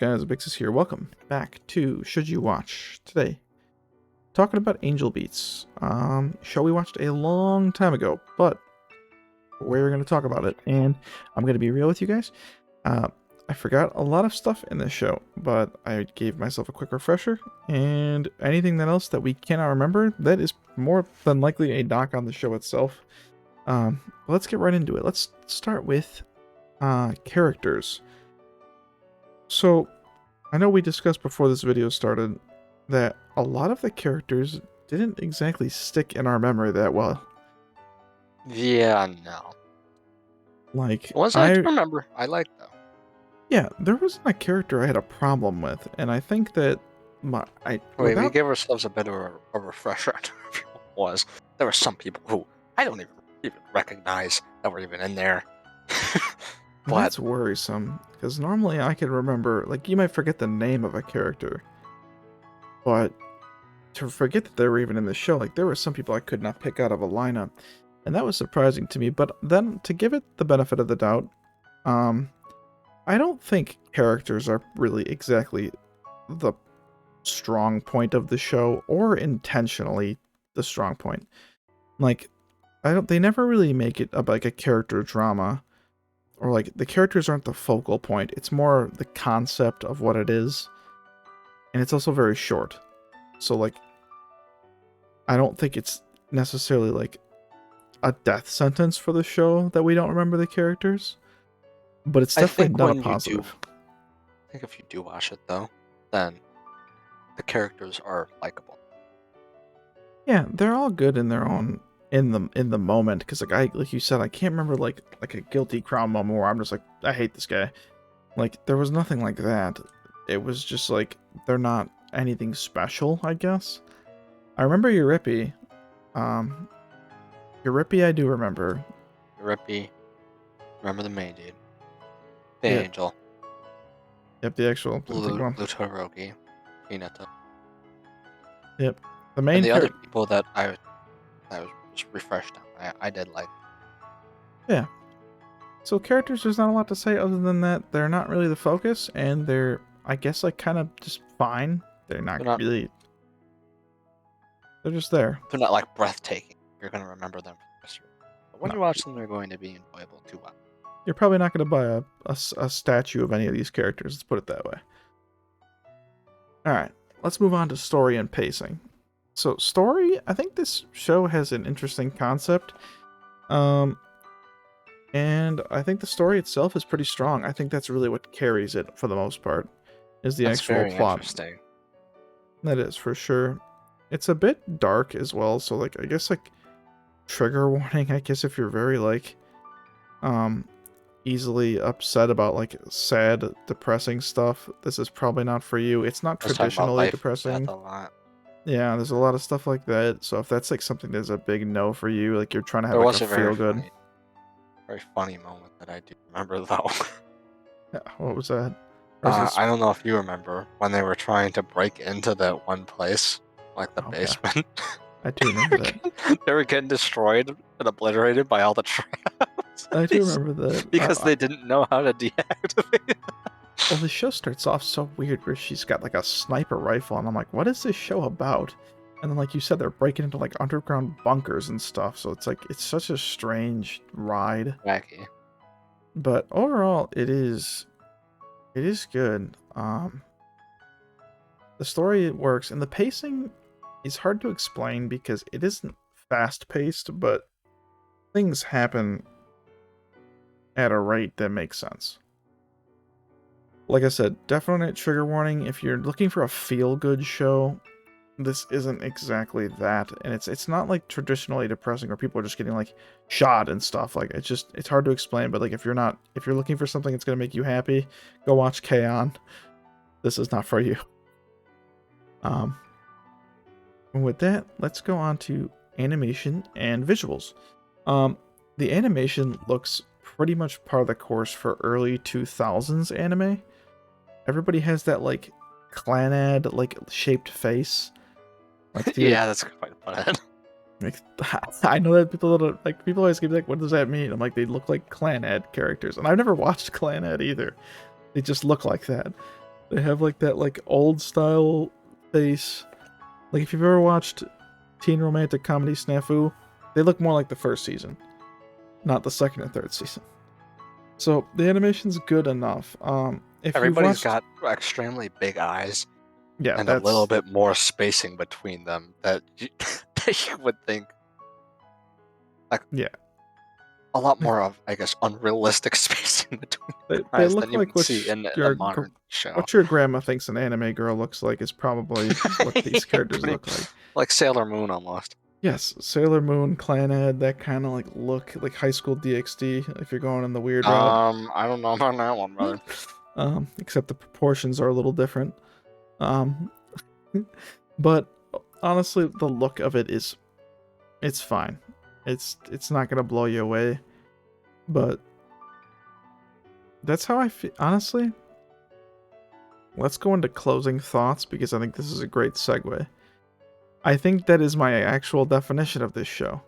guys? Bixis here. Welcome back to Should You Watch. Today, talking about Angel Beats. Show we watched a long time ago, but we're going to talk about it. And I'm going to be real with you guys. I forgot a lot of stuff in this show, but I gave myself a quick refresher. And anything else that we cannot remember, that is more than likely a knock on the show itself. Let's get right into it. Let's start with characters. So, I know we discussed before this video started that a lot of the characters didn't exactly stick in our memory that well. Yeah, no. Like, Ones I remember, I like though. Yeah, there wasn't a character I had a problem with, and I think that we gave ourselves a bit of a refresher on who everyone was. There were some people who I don't even recognize that were even in there. But that's worrisome, because normally I could remember, like, you might forget the name of a character, but to forget that they were even in the show, like, there were some people I could not pick out of a lineup, and that was surprising to me. But then, to give it the benefit of the doubt, I don't think characters are really exactly the strong point of the show, or intentionally the strong point. Like, they never really make it like a character drama. Or, like, the characters aren't the focal point. It's more the concept of what it is. And it's also very short. So, like, I don't think it's necessarily, like, a death sentence for the show that we don't remember the characters. But it's definitely not a positive. I think if you do watch it, though, then the characters are likable. Yeah, they're all good in their own... in the moment, because like you said, I can't remember like a Guilty Crown moment where I'm just like, I hate this guy. Like, there was nothing like that. It was just like, they're not anything special, I guess. I remember Eurippy. Eurippy I do remember. Eurippy. Remember the main dude. The angel. Yep, the actual Blutorogi. Hinata. Yep. The main and the other people that I was just refreshed on. I did like. Yeah. So characters, there's not a lot to say other than that they're not really the focus, and they're, I guess, like, kind of just fine. They're not really... They're just there. They're not, like, breathtaking. You're going to remember them for the rest of your life. But when you watch them, they're going to be enjoyable too. You're probably not going to buy a statue of any of these characters, let's put it that way. Alright, let's move on to story and pacing. So, story, I think this show has an interesting concept. And I think the story itself is pretty strong. I think that's really what carries it for the most part, is the actual plot. Interesting. That is, for sure. It's a bit dark as well, so, like, I guess, like, trigger warning, I guess, if you're very, like, easily upset about, like, sad, depressing stuff, this is probably not for you. It's not traditionally depressing. Yeah, there's a lot of stuff like that. So if that's like something that's a big no for you, like you're trying to have like a feel good. Very funny moment that I do remember though. Yeah, what was that? I don't know if you remember when they were trying to break into that one place, like the basement. Yeah. I do remember that. They were getting destroyed and obliterated by all the traps. I do remember that. Because they didn't know how to deactivate. Well, the show starts off so weird where she's got like a sniper rifle, and I'm like, what is this show about? And then, like you said, they're breaking into like underground bunkers and stuff, so it's like, it's such a strange ride. Wacky. But overall, it is good. The story works, and the pacing is hard to explain because it isn't fast-paced, but things happen at a rate that makes sense. Like I said, definite trigger warning. If you're looking for a feel-good show, this isn't exactly that. And it's not like traditionally depressing where people are just getting like shot and stuff. Like, it's hard to explain, but like if you're looking for something that's gonna make you happy, go watch K-On! This is not for you. And with that, let's go on to animation and visuals. The animation looks pretty much part of the course for early 2000s anime. Everybody has that, like, Clannad, like, shaped face. Like yeah, that's quite funny. Like, I know that people always give me like, what does that mean? I'm like, they look like Clannad characters. And I've never watched Clannad either. They just look like that. They have like that like old style face. Like if you've ever watched teen romantic comedy Snafu, they look more like the first season, not the second and third season. So the animation's good enough. If you've Everybody's watched, got extremely big eyes yeah, and a little that's bit more spacing between them that that you would think like yeah. a lot more of, I guess, unrealistic spacing between their They eyes than look you like would see in a modern show. what your grandma thinks an anime girl looks like is probably what these characters Pretty look like. like Sailor Moon almost. Yes, Sailor Moon, Clanad, that kind of like look, like High School DxD, if you're going in the weird route. I don't know about that one, brother. Except the proportions are a little different. Um, but honestly, the look of it is, it's fine. It's not gonna blow you away, but that's how I feel. Honestly, let's go into closing thoughts because I think this is a great segue. I think that is my actual definition of this show.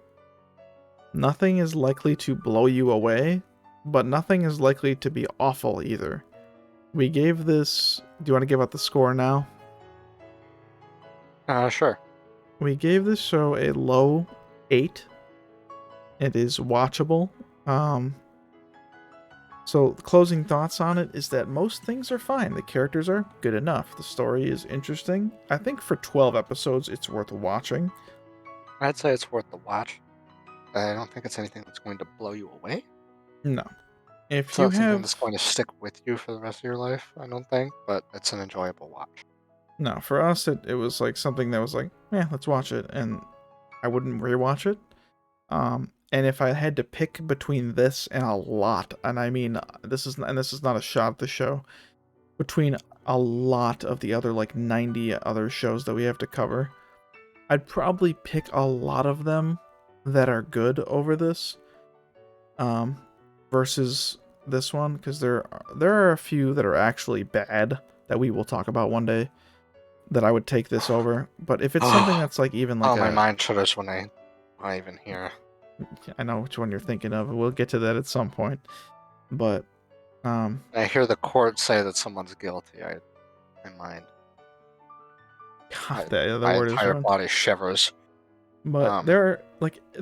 Nothing is likely to blow you away, but nothing is likely to be awful either. We gave this... Do you want to give out the score now? Sure. We gave this show a low 8. It is watchable. So closing thoughts on it is that most things are fine. The characters are good enough. The story is interesting. I think for 12 episodes, it's worth watching. I'd say it's worth the watch. I don't think it's anything that's going to blow you away. No. If It's you not something have... that's going to stick with you for the rest of your life, I don't think, but it's an enjoyable watch. No, for us, it was like something that was like, yeah, let's watch it, and I wouldn't rewatch it. And if I had to pick between this and a lot, and I mean, this is not a shot at the show, between a lot of the other like 90 other shows that we have to cover, I'd probably pick a lot of them that are good over this, versus this one, because there are a few that are actually bad that we will talk about one day that I would take this over. But if it's something that's like even like my mind shudders when I even hear. I know which one you're thinking of. We'll get to that at some point. But I hear the court say that someone's guilty. My mind, God, the my word is entire ruined. body shivers. But there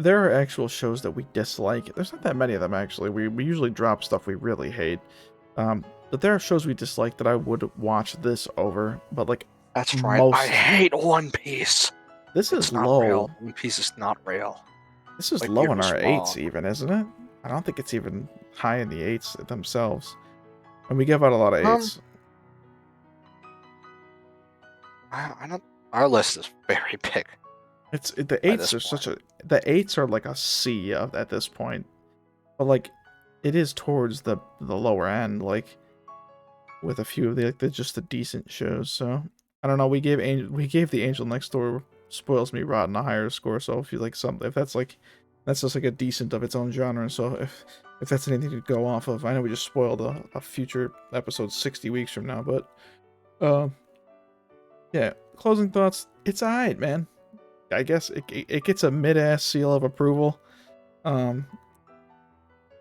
are actual shows that we dislike. There's not that many of them actually. We usually drop stuff we really hate. But there are shows we dislike that I would watch this over. But like that's right. I hate One Piece. This is not low. Real. One Piece is not real. This is low in our 8s even, isn't it? I don't think it's even high in the 8s themselves. And we give out a lot of 8s. I don't. Our list is very big. It's the 8s are such a the 8s are like a C at this point, but like it is towards the lower end, like with a few of the just the decent shows. So I don't know. We gave the Angel Next Door Spoils Me Rotten a higher score. So if you like something, if that's just like a decent of its own genre. So if that's anything to go off of, I know we just spoiled a future episode 60 weeks from now, but yeah. Closing thoughts. It's alright, man. I guess it gets a mid-ass seal of approval.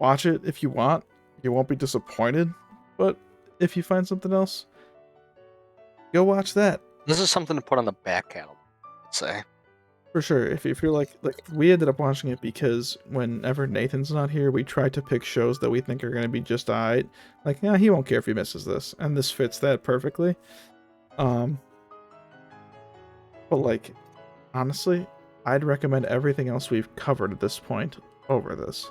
Watch it if you want. You won't be disappointed. But if you find something else, go watch that. This is something to put on the back catalog, I'd say. For sure. If you're like we ended up watching it because whenever Nathan's not here, we try to pick shows that we think are going to be just alright. Like, yeah, he won't care if he misses this, and this fits that perfectly. But like, honestly, I'd recommend everything else we've covered at this point over this.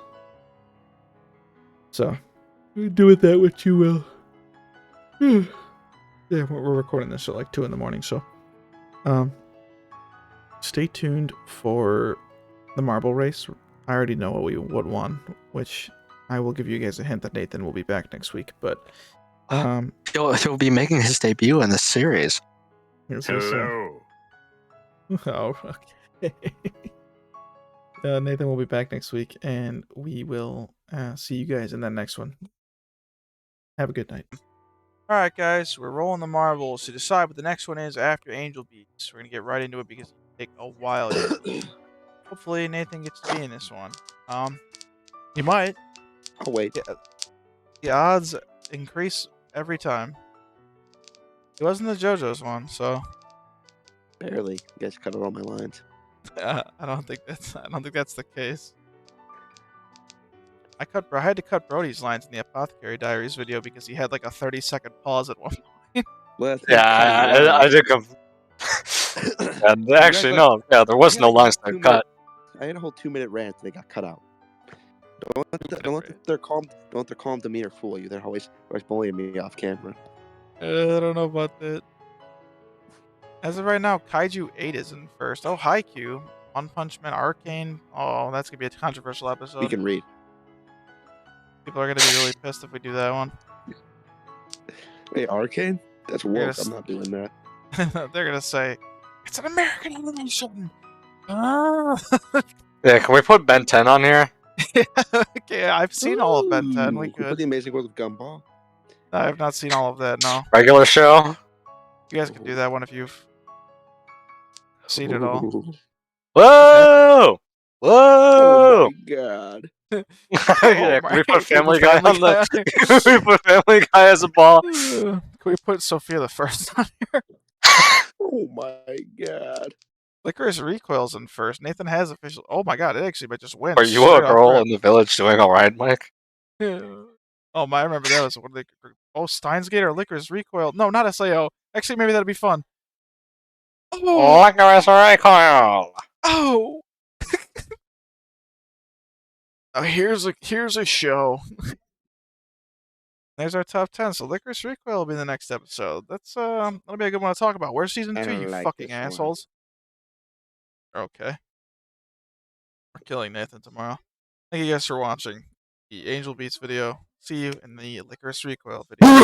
So, do with that what you will. Yeah, we're recording this at like 2 in the morning, so stay tuned for the marble race. I already know what won, which I will give you guys a hint that Nathan will be back next week, but he'll be making his debut in this series. Hello. Oh, okay. Nathan will be back next week, and we will see you guys in that next one. Have a good night. Alright, guys, we're rolling the marbles to decide what the next one is after Angel Beats. We're going to get right into it because it'll take a while. Hopefully, Nathan gets to be in this one. He might. Oh, wait. Yeah, the odds increase every time. He was in the JoJo's one, so Barely. You guys cut out all my lines. I don't think that's the case. I had to cut Brody's lines in the Apothecary Diaries video because he had like a 30-second pause at one point. Well, that's Yeah, I did come. And actually, no. Yeah, there was no lines to cut. I had a whole 2-minute rant. They got cut out. Don't let their calm demeanor fool you. They're always bullying me off camera. I don't know about that. As of right now, Kaiju 8 is in first. Oh, Haikyuu, One Punch Man, Arcane. Oh, that's gonna be a controversial episode. We can read. People are gonna be really pissed if we do that one. Wait, Arcane? That's woke. Yes. I'm not doing that. They're gonna say it's an American animation. Ah. Yeah, can we put Ben 10 on here? Okay, I've seen all of Ben 10. We Ooh, put could. The Amazing World of Gumball. I have not seen all of that. No, Regular show? you guys could do that one if you've seen it all. Ooh. Whoa! Oh Whoa! my god. Yeah, can we put Family Guy on Family the? Guy. Can we put Family Guy as a ball? Can we put Sophia the First on here? Oh my god. Licorice Recoil's in first. Nathan has official. Oh my god, it actually might just win. Are you a girl in the village doing all right, Mike? Oh my, I remember that was what they. Oh, Steins Gate or Licorice Recoil? No, not SAO. Actually, maybe that'd be fun. Oh, Licorice Recoil. oh. Oh, here's a show. There's our top 10. So Licorice Recoil will be the next episode. That'll be a good one to talk about. Where's season I 2, don't you like fucking this one. assholes? Okay. We're killing Nathan tomorrow. Thank you guys for watching the Angel Beats video. See you in the Licorice Recoil video.